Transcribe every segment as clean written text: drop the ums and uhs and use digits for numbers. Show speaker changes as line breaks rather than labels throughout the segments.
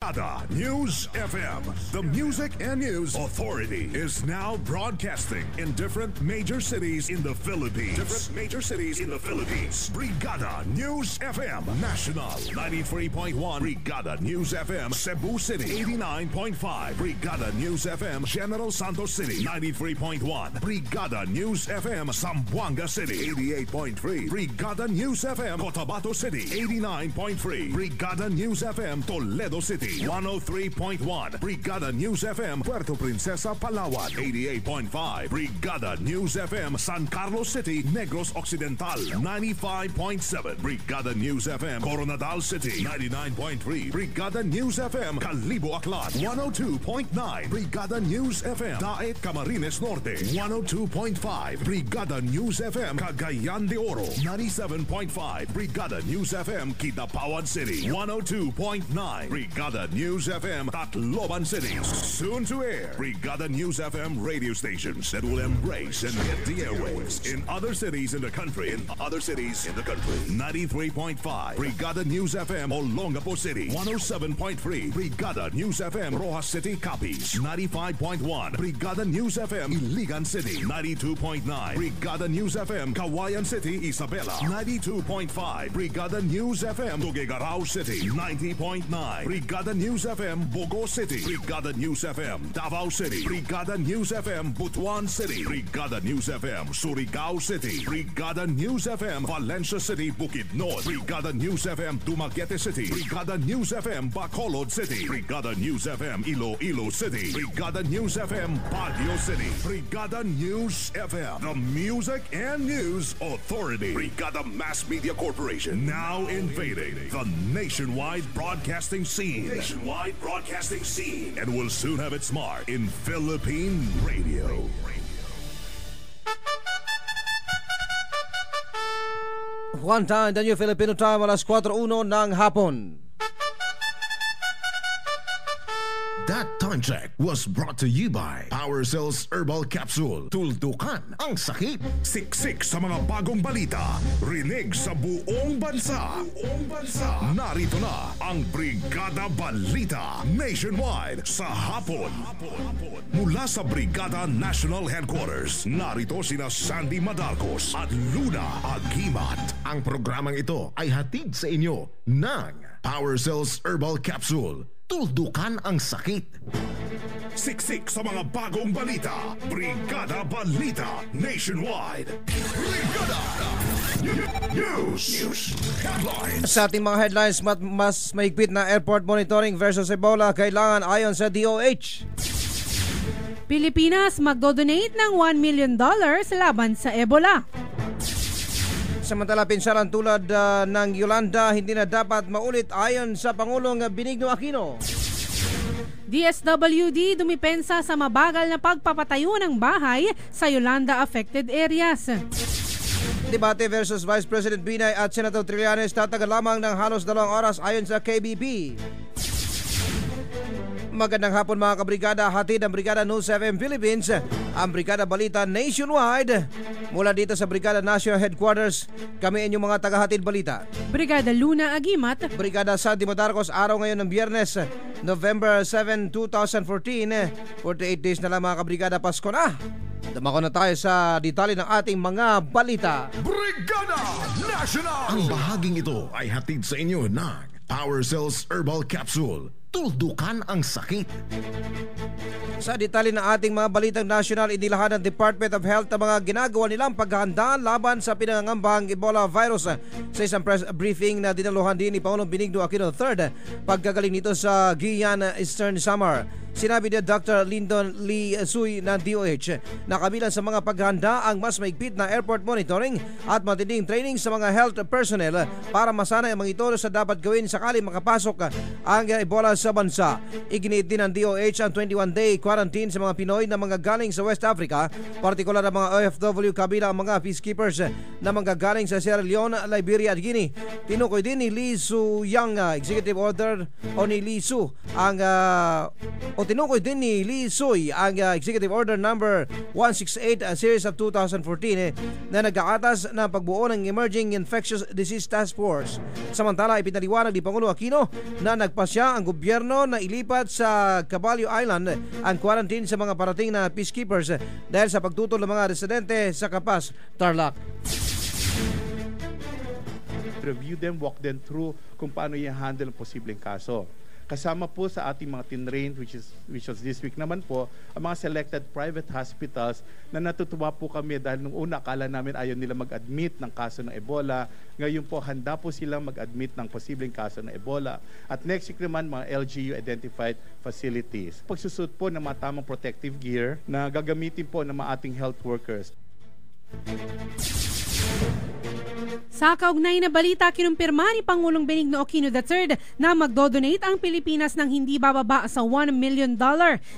Brigada News FM. The Music and News Authority is now broadcasting in different major cities in the Philippines. Brigada News FM National 93.1. Brigada News FM Cebu City 89.5. Brigada News FM General Santos City 93.1. Brigada News FM Zamboanga City 88.3. Brigada News FM Cotabato City 89.3. Brigada News FM Toledo City 103.1. Brigada News FM Puerto Princesa Palawan 88.5. Brigada News FM San Carlos City Negros Occidental 95.7. Brigada News FM Coronadal City 99.3. Brigada News FM Calibo Aklan 102.9. Brigada News FM Daet Camarines Norte 102.5. Brigada News FM Cagayan de Oro 97.5. Brigada News FM Kidapawan City 102.9. Brigada News FM Tacloban City. Soon to air. Brigada News FM radio stations that will embrace and hit the airwaves in other cities in the country. 93.5. Brigada News FM Olongapo City 107.3. Brigada News FM Rojas City Capiz 95.1. Brigada News FM Iligan City 92.9. Brigada News FM Kawayan City Isabela 92.5. Brigada News FM Tuguegarao City 90.9. Brigada News FM Bogo City. Brigada News FM Davao City. Brigada News FM Butuan City. Brigada News FM Surigao City. Brigada News FM Valencia City Bukidnon. Brigada News FM Dumaguete City. Brigada News FM Bacolod City. Brigada News FM Iloilo City. Brigada News FM Baguio City. Brigada News FM, the Music and News Authority. Brigada Mass Media Corporation, now invading the nationwide broadcasting scene. And will soon have its mark in Philippine radio.
One time, the new Filipino time, alas 4:01 ng hapon.
That time check was brought to you by Power Cells Herbal Capsule. Tuldukan ang sakit.
Siksik sa mga bagong balita. Rinig sa buong bansa. Narito na ang Brigada Balita Nationwide sa hapon. Mula sa Brigada National Headquarters, narito sina Sandy Madarcos at Luna Agimat.
Ang programang ito ay hatid sa inyo ng Power Cells Herbal Capsule. Tuldukan ang sakit.
Siksik sa mga bagong balita. Brigada Balita Nationwide. Brigada News Headlines.
Sa ating mga headlines, mas mahigpit na airport monitoring versus Ebola kailangan ayon sa DOH.
Pilipinas magdo-donate ng $1 million laban sa Ebola.
Samantala, pinsalan tulad ng Yolanda hindi na dapat maulit ayon sa Pangulong Benigno Aquino.
DSWD dumipensa sa mabagal na pagpapatayo ng bahay sa Yolanda affected areas.
Debate versus Vice President Binay at Senator Trillanes tatagal lamang ng halos 2 oras ayon sa KBP. Magandang hapon mga kabrigada, hatid ang Brigada News FM Philippines, ang Brigada Balita Nationwide. Mula dito sa Brigada National Headquarters, kami inyong mga tagahatid balita.
Brigada Luna Agimat.
Brigada Sandy Madarcos, araw ngayon ng Biyernes, November 7, 2014. 48 days na lang mga kabrigada, Pasko na. Dumako na tayo sa detalye ng ating mga balita.
Brigada National!
Ang bahaging ito ay hatid sa inyo ng Power Cells Herbal Capsule. Tuldukan ang sakit.
Sa detalye ng ating mga balitang nasyonal, inilahan ng Department of Health ang mga ginagawa nilang paghahanda laban sa pinangangambahang Ebola virus. Sa isang press briefing na dinaluhan din ni Pangulong Benigno Aquino III, pagkagaling nito sa Guiana Eastern Samar. Sinabi ni Dr. Lyndon Lee Sui ng DOH na kabilang sa mga paghahanda ang mas maigpit na airport monitoring at matinding training sa mga health personnel para masanay ang mga ito sa dapat gawin sakali makapasok ang Ebola sa bansa. Iginiit din ng DOH ang 21-day quarantine sa mga Pinoy na mga galing sa West Africa, partikular ang mga OFW kabilang ang mga peacekeepers na mga galing sa Sierra Leone, Liberia at Guinea. Tinukoy din ni Lee Su Yang Executive Order o ni Lee Su ang O tinukoy din ni Lee Soy ang Executive Order number 168 series of 2014 na nag-aatas ng pagbuo ng Emerging Infectious Disease Task Force. Samantala, ipinaliwanag ni Pangulo Aquino na nagpasya ang gobyerno na ilipat sa Caballo Island ang quarantine sa mga parating na peacekeepers dahil sa pagtutol ng mga residente sa Capas, Tarlac.
Review them, walk them through kung paano i-handle ang posibleng kaso. Kasama po sa ating mga tinrain, which was this week naman po, ang mga selected private hospitals na natutuwa po kami dahil nung una akala namin ayaw nila mag-admit ng kaso ng Ebola. Ngayon po handa po silang mag-admit ng posibleng kaso ng Ebola. At next week naman mga LGU identified facilities. Pagsusot po ng mga tamang protective gear na gagamitin po ng mga ating health workers.
Sa kaugnay na balita, kinumpirma ni Pangulong Benigno Aquino III na magdodonate ang Pilipinas ng hindi bababa sa $1 million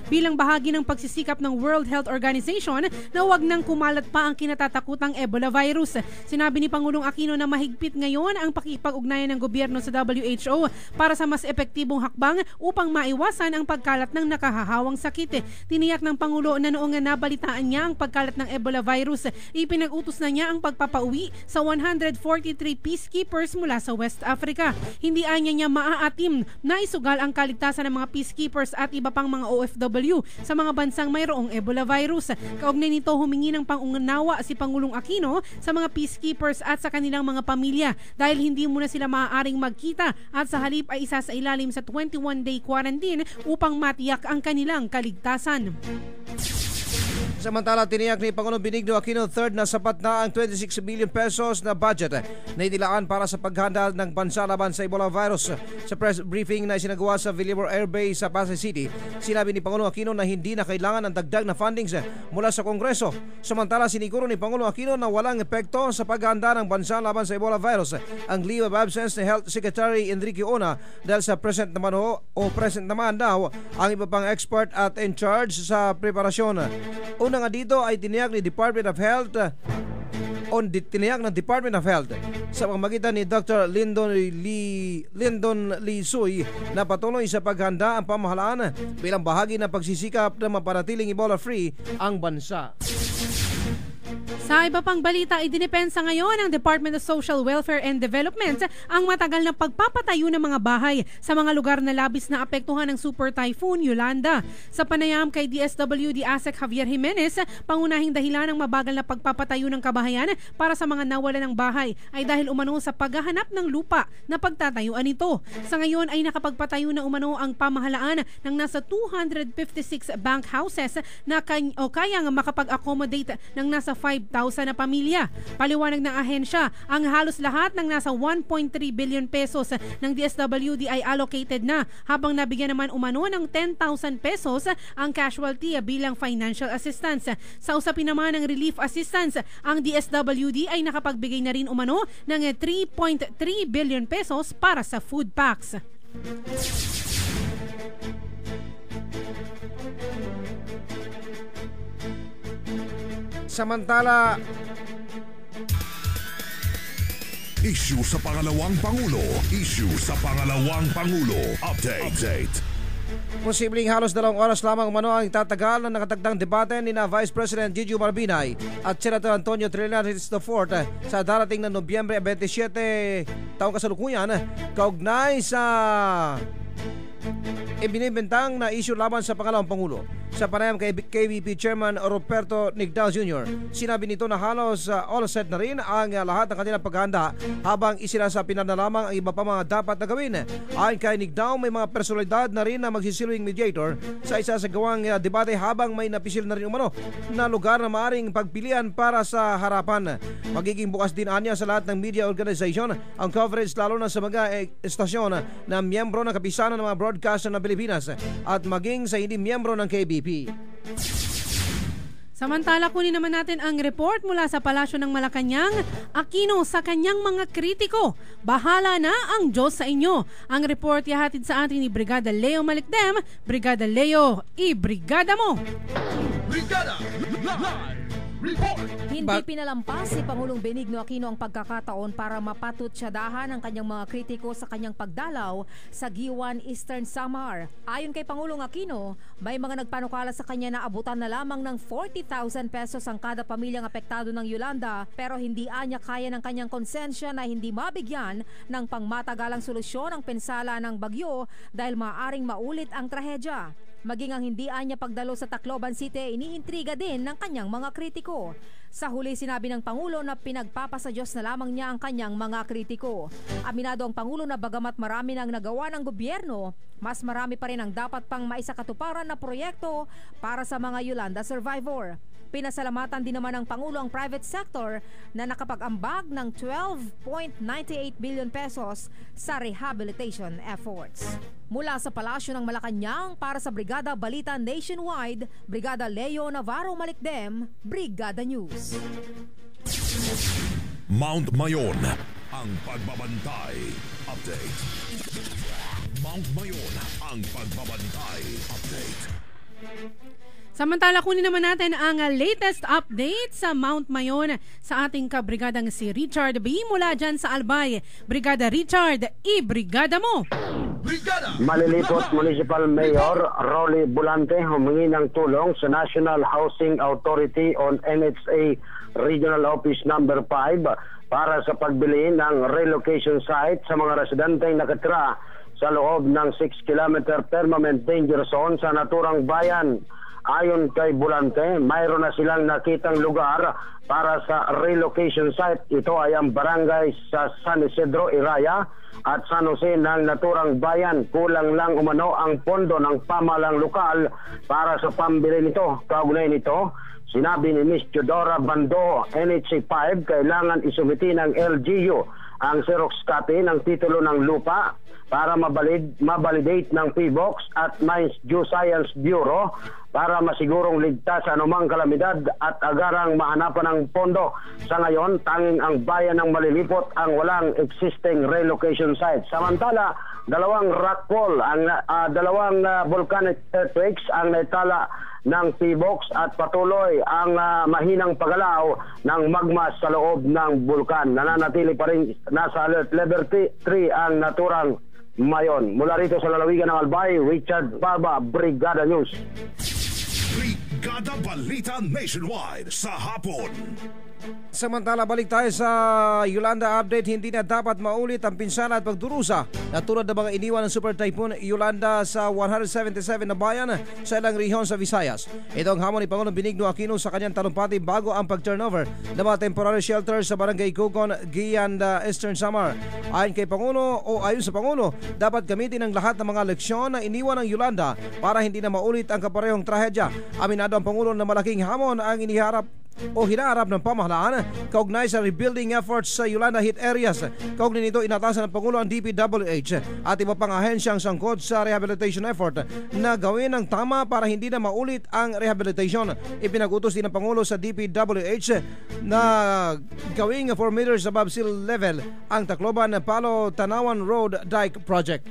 bilang bahagi ng pagsisikap ng World Health Organization na huwag nang kumalat pa ang kinatatakutang Ebola virus. Sinabi ni Pangulong Aquino na mahigpit ngayon ang pakikipag-ugnayan ng gobyerno sa WHO para sa mas epektibong hakbang upang maiwasan ang pagkalat ng nakahahawang sakit. Tiniyak ng Pangulo na noong nabalitaan niya ang pagkalat ng Ebola virus, ipinag-utos na niya ang pagpapauwi sa 143 peacekeepers mula sa West Africa. Hindi anya niya maaatim na isugal ang kaligtasan ng mga peacekeepers at iba pang mga OFW sa mga bansang mayroong Ebola virus. Kaugnay nito, humingi ng pangunawa si Pangulong Aquino sa mga peacekeepers at sa kanilang mga pamilya dahil hindi muna sila maaaring magkita at sa halip ay isa sa ilalim sa 21-day quarantine upang matiyak ang kanilang kaligtasan.
Samantala, tiniyak ni Pangulong Benigno Aquino III na sapat na ang 26 billion pesos na budget na inilaan para sa paghanda ng bansa laban sa Ebola virus. Sa press briefing na isinagawa sa Villamor Air Base sa Pasay City, sinabi ni Pangulong Aquino na hindi na kailangan ng dagdag na fundings mula sa Kongreso. Samantala, siniguro ni Pangulong Aquino na walang epekto sa paghanda ng bansa laban sa Ebola virus ang leave of absence ni Health Secretary Enrique Ona dahil sa present naman daw ang iba pang expert at in charge sa preparasyon. Una nga dito ay tiniyak ng Department of Health sa pamamagitan ni Dr. Lyndon Lee Soy na patuloy sa paghanda ang pamahalaan bilang bahagi ng pagsisikap na mapanatiling Ebola-free ang bansa.
Sa iba pang balita, idinepensa ngayon ng Department of Social Welfare and Development ang matagal na pagpapatayo ng mga bahay sa mga lugar na labis na apektuhan ng Super Typhoon Yolanda. Sa panayam kay DSWD ASEC Javier Jimenez, pangunahing dahilan ng mabagal na pagpapatayo ng kabahayan para sa mga nawalan ng bahay ay dahil umano sa paghahanap ng lupa na pagtatayuan nito. Sa ngayon ay nakapagpatayo na umano ang pamahalaan ng nasa 256 bank houses na kayang makapag-accommodate ng nasa 5,000 na pamilya. Paliwanag ng ahensya, ang halos lahat ng nasa 1.3 billion pesos ng DSWD ay allocated na, habang nabigyan naman umano ng 10,000 pesos ang casualty bilang financial assistance. Sa usapin naman ng relief assistance, ang DSWD ay nakapagbigay na rin umano ng 3.3 billion pesos para sa food packs.
Samantala,
issue sa pangalawang Pangulo. Update.
Posibleng halos 2 oras lamang umano ang itatagal ng nakatagdang debate ni na Vice President Gigi Marbinay at Senator Antonio Trillanes IV sa darating na Nobyembre 27 taong kasalukuyan kaugnay sa ibinibintang na issue laban sa pangalawang Pangulo. Sa panayam kay KBP Chairman Roberto Nigdao Jr., sinabi nito na halos all set na rin ang lahat ng kanilang paghahanda habang isinasapin na lamang ang iba pa mga dapat na gawin. Ayon kay Nigdao, may mga personalidad na rin na magsisilbing mediator sa isasagawang debate habang may napisil na rin umano na lugar na maaring pagpilian para sa harapan. Magiging bukas din anya sa lahat ng media organization ang coverage lalo na sa mga estasyon na miyembro ng kapisanan ng mga broadcaster ng Pilipinas at maging sa hindi miyembro ng KBP.
Samantala, kunin naman natin ang report mula sa Palasyo ng Malacanang. Aquino sa kanyang mga kritiko, bahala na ang Diyos sa inyo. Ang report ihatid sa atin ni Brigada Leo Malikdem. Brigada Leo, i-brigada mo!
Brigada Live! Hindi pinalampas si Pangulong Benigno Aquino ang pagkakataon para mapatutsadahan ang kanyang mga kritiko sa kanyang pagdalaw sa Giwan Eastern Samar. Ayon kay Pangulong Aquino, may mga nagpanukala sa kanya na abutan na lamang ng 40,000 pesos ang kada pamilyang apektado ng Yolanda, pero hindi anya kaya ng kanyang konsensya na hindi mabigyan ng pangmatagalang solusyon ang pinsala ng bagyo dahil maaaring maulit ang trahedya. Maging ang hindi anya pagdalo sa Tacloban City, iniintriga din ng kanyang mga kritiko. Sa huli, sinabi ng Pangulo na pinagpapasa Diyos na lamang niya ang kanyang mga kritiko. Aminado ang Pangulo na bagamat marami nang nagawa ng gobyerno, mas marami pa rin ang dapat pang maisakatuparan na proyekto para sa mga Yolanda survivor. Pinasalamatan din naman ng Pangulo ang private sector na nakapag-ambag ng 12.98 billion pesos sa rehabilitation efforts. Mula sa Palasyo ng Malacanang para sa Brigada Balita Nationwide, Brigada Leo Navarro Malikdem, Brigada News.
Mount Mayon, ang pagbabantay. Update. Mount Mayon, ang pagbabantay. Update.
Samantala, kunin naman natin ang latest update sa Mount Mayon sa ating kabrigadang si Richard B. mula dyan sa Albay. Brigada Richard, i-brigada mo!
Malilipot Municipal Mayor Rolly Bulante humingi ng tulong sa National Housing Authority on NHA Regional Office Number 5 para sa pagbili ng relocation site sa mga residenteng nakatira sa loob ng 6 km permanent danger zone sa naturang bayan. Ayon kay Bulante, mayroon na silang nakitang lugar para sa relocation site. Ito ay ang barangay sa San Isidro, Iraya at San Jose ng naturang bayan. Kulang lang umano ang pondo ng pamahalang lokal para sa pambili nito. Kaugnay nito, sinabi ni Ms. Teodora Bando, NHC 5, kailangan isumiti ng LGU ang Xerox copy ng titulo ng lupa para mabalidate ng PBOX at Mines Geoscience Bureau para masigurong ligtas sa anumang kalamidad at agarang mahanapan ng pondo. Sa ngayon, tanging ang bayan ng Malilipot ang walang existing relocation site. Samantala, dalawang rockfall, dalawang volcanic earthquakes ang naitala ng PBOX at patuloy ang mahinang paggalaw ng magma sa loob ng bulkan. Nananatili pa rin nasa alert level 3 ang naturang Mayon. Mula rito sa lalawigan ng Albay, Richard Baba, Brigada News.
Brigada Balita Nationwide sa hapon.
Samantala, balik tayo sa Yolanda update. Hindi na dapat maulit ang pinsala at pagdurusa na tulad ng mga iniwan ng Super Typhoon Yolanda sa 177 na bayan sa ilang rehiyon sa Visayas. Ito ang hamon ni Pangulong Benigno Aquino sa kanyang talumpati bago ang pag-turnover ng mga temporary shelters sa Barangay Kugon, Giyan, Eastern Samar. Ayon sa Pangulo, dapat gamitin ang lahat ng mga leksyon na iniwan ng Yolanda para hindi na maulit ang kaparehong trahedya. Aminado ang Pangulo na malaking hamon ang hinaharap ng pamahalaan kaugnay sa rebuilding efforts sa Yolanda hit areas. Kaugnay nito, inatasan ng Pangulo ang DPWH at iba pang ahensyang sangkot sa rehabilitation effort na gawin ng tama para hindi na maulit ang rehabilitation. Ipinag-utos din ng Pangulo sa DPWH na gawing 4 meters above sea level ang Tacloban-Palo-Tanawan Road Dike Project.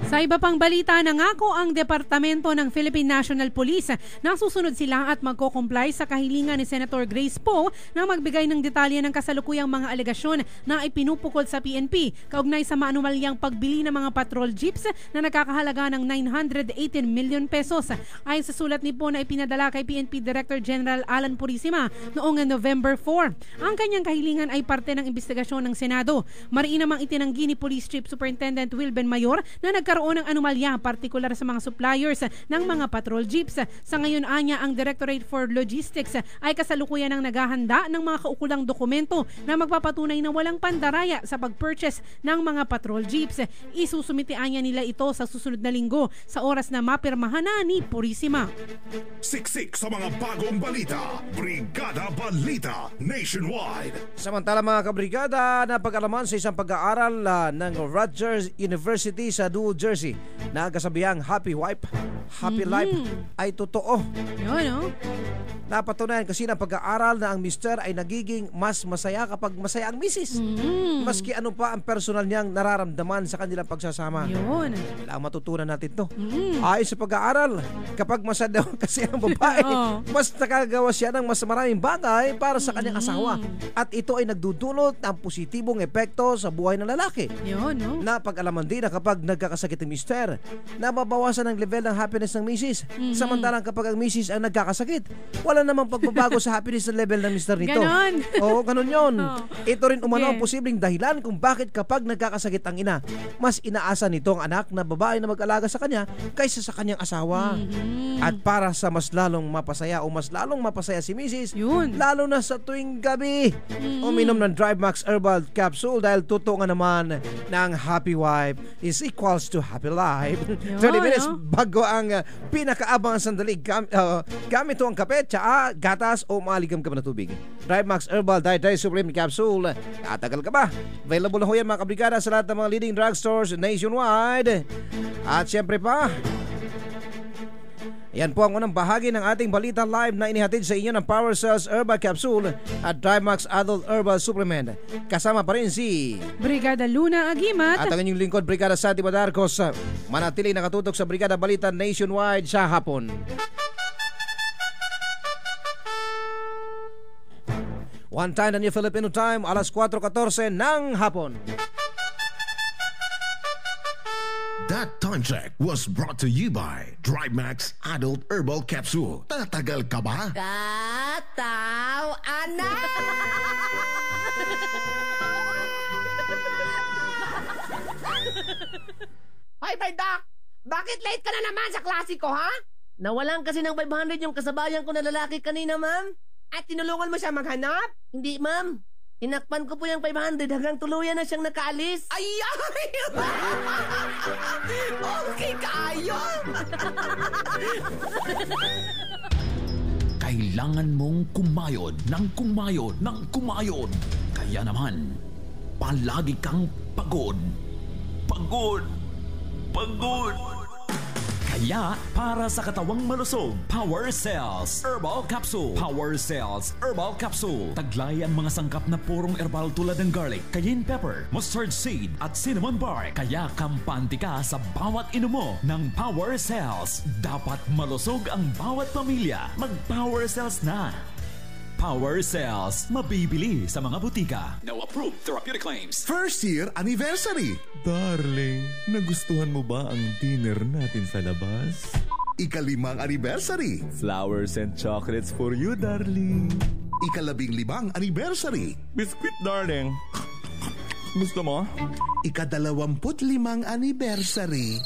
Sa iba pang balita, nangako ang Departamento ng Philippine National Police na susunod sila at magko-comply sa kahilingan ni Senator Grace Poe na magbigay ng detalye ng kasalukuyang mga alegasyon na ipinupukol sa PNP kaugnay sa maanumalyang pagbili ng mga patrol jeeps na nagkakahalaga ng 918 million pesos. Ayon sa sulat ni Poe na ipinadala kay PNP Director General Alan Purisima noong November 4. Ang kanyang kahilingan ay parte ng investigasyon ng Senado. Mariin namang itinanggi ni Police Chief Superintendent Wilben Mayor na nagkaroon ng anomalya, partikular sa mga suppliers ng mga patrol jeeps. Sa ngayon, anya, ang Directorate for Logistics ay kasalukuyan ng naghahanda ng mga kaukulang dokumento na magpapatunay na walang pandaraya sa pag-purchase ng mga patrol jeeps. Isusumiti anya nila ito sa susunod na linggo sa oras na mapirmahan na ni Purisima.
Siksik sa mga bagong balita. Brigada Balita Nationwide.
Samantala, mga kabrigada, napag-alaman sa isang pag-aaral ng Rutgers University sa New Jersey Jersey na kasabihang happy wife, happy life ay totoo.
Yun, no?
Napatunayan kasi ng pag-aaral na ang mister ay nagiging mas masaya kapag masaya ang misis. Maski ano pa ang personal niyang nararamdaman sa kanilang pagsasama.
Yun.
Kailangan matutunan natin to. Ayon sa pag-aaral, kapag masaya daw kasi ang babae, mas nakagawa siya ng mas maraming bagay para sa kanyang asawa. At ito ay nagdudulot ng positibong epekto sa buhay ng lalaki.
Yun, no?
Napag-alaman din na kapag nagkakasakit ang mister, nababawasan ang level ng happiness ng misis. Samantalang kapag ang misis ang nagkakasakit, wala namang pagbabago sa happiness na level ng mister nito.
Ganon.
Oo, ganun yun. Ito rin umano ang posibleng dahilan kung bakit kapag nagkakasakit ang ina, mas inaasa nito ang anak na babae na mag-alaga sa kanya kaysa sa kanyang asawa. At para sa mas lalong mapasaya o mas lalong mapasaya si misis, lalo na sa tuwing gabi, uminom ng Drive Max Herbal Capsule dahil totoo nga naman na ang happy wife is equals to happy life. 30 minutes bago ang pinakaabang sandali. Gamit ang kape, tsaa, gatas o maaligam-gam na tubig. Drive Max Herbal Dietary Supplement Capsule. Tatagal ka ba? Available na ho yan mga kabrigada sa lahat ng mga leading drugstores nationwide. At syempre pa, yan po ang unang bahagi ng ating balita live na inihatid sa inyo ng Power Cells Herbal Capsule at Drymax Adult Herbal Supplement. Kasama pa rin si
Brigada Luna Agimat
at ang inyong lingkod, Brigada Santi Badarcos. Manatili nakatutok sa Brigada Balita Nationwide sa hapon. One time na New Filipino Time, alas 4:14 ng hapon.
That time check was brought to you by DriveMax Adult Herbal Capsule. Tatagal ka ba?
Kataw, anak! Hoy, Doc! Bakit late ka na naman sa klase ko, ha?
Nawalan kasi ng 500 yung kasabayan ko na lalaki kanina, ma'am.
At tinulungan mo siya maghanap?
Hindi, ma'am. Tinakpan ko po yung 500 hanggang tuluyan na siyang nakaalis.
Ay! Okay kayo!
Kailangan mong kumayod ng kumayod ng kumayod. Kaya naman, palagi kang pagod. Pagod. Pagod. Kaya, para sa katawang malusog, Power Cells Herbal Capsule. Power Cells Herbal Capsule. Taglay ang mga sangkap na purong herbal tulad ng garlic, cayenne pepper, mustard seed, at cinnamon bark. Kaya kampante ka sa bawat inumo ng Power Cells. Dapat malusog ang bawat pamilya. Mag-Power Cells na. Power Cells. Mabibili sa mga butika.
No approved therapeutic claims.
First year anniversary.
Darling, nagustuhan mo ba ang dinner natin sa labas?
Ika-5 anniversary.
Flowers and chocolates for you, darling.
Ika-15 anniversary.
Biscuit, darling. Gusto mo?
Ika-25 anniversary.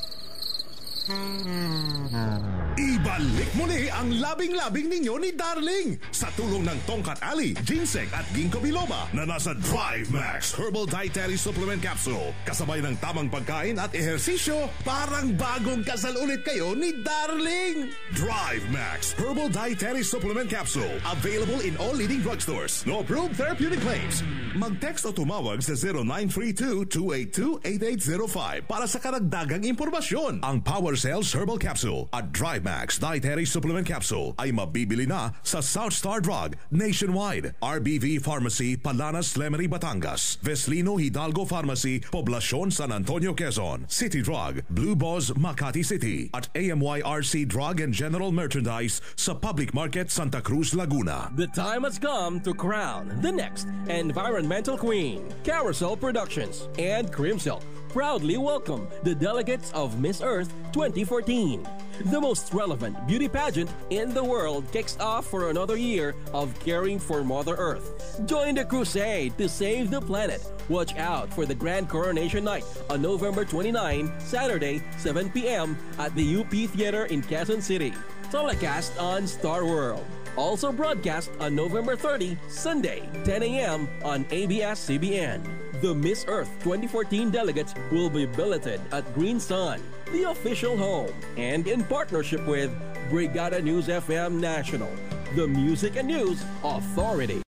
Ibalik muli ang labing-labing ninyo ni Darling sa tulong ng Tongkat Ali, Ginseng at Ginkgo biloba na nasa Drive Max Herbal Dietary Supplement Capsule. Kasabay ng tamang pagkain at ehersisyo, parang bagong kasal ulit kayo ni Darling. Drive Max Herbal Dietary Supplement Capsule. Available in all leading drugstores. No approved therapeutic claims. Mag-text o tumawag sa 0932-282-8805 para sa karagdagang impormasyon. Ang Power Cells Herbal Capsule at DryMax Dietary Supplement Capsule ay mabibili na sa South Star Drug nationwide, RBV Pharmacy, Palanas, Lemery, Batangas, Veslino Hidalgo Pharmacy, Poblacion, San Antonio, Quezon, City Drug, Blue Boss, Makati City, at AMYRC Drug and General Merchandise sa Public Market, Santa Cruz, Laguna.
The time has come to crown the next environmental queen. Carousel Productions and Crimsilk proudly welcome the delegates of Miss Earth 2014. The most relevant beauty pageant in the world kicks off for another year of caring for Mother Earth. Join the crusade to save the planet. Watch out for the Grand Coronation Night on November 29, Saturday, 7 p.m. at the UP Theater in Quezon City. Telecast on Star World. Also broadcast on November 30, Sunday, 10 a.m. on ABS-CBN. The Miss Earth 2014 delegates will be billeted at Green Sun, the official home, and in partnership with Brigada News FM National, the Music and News Authority.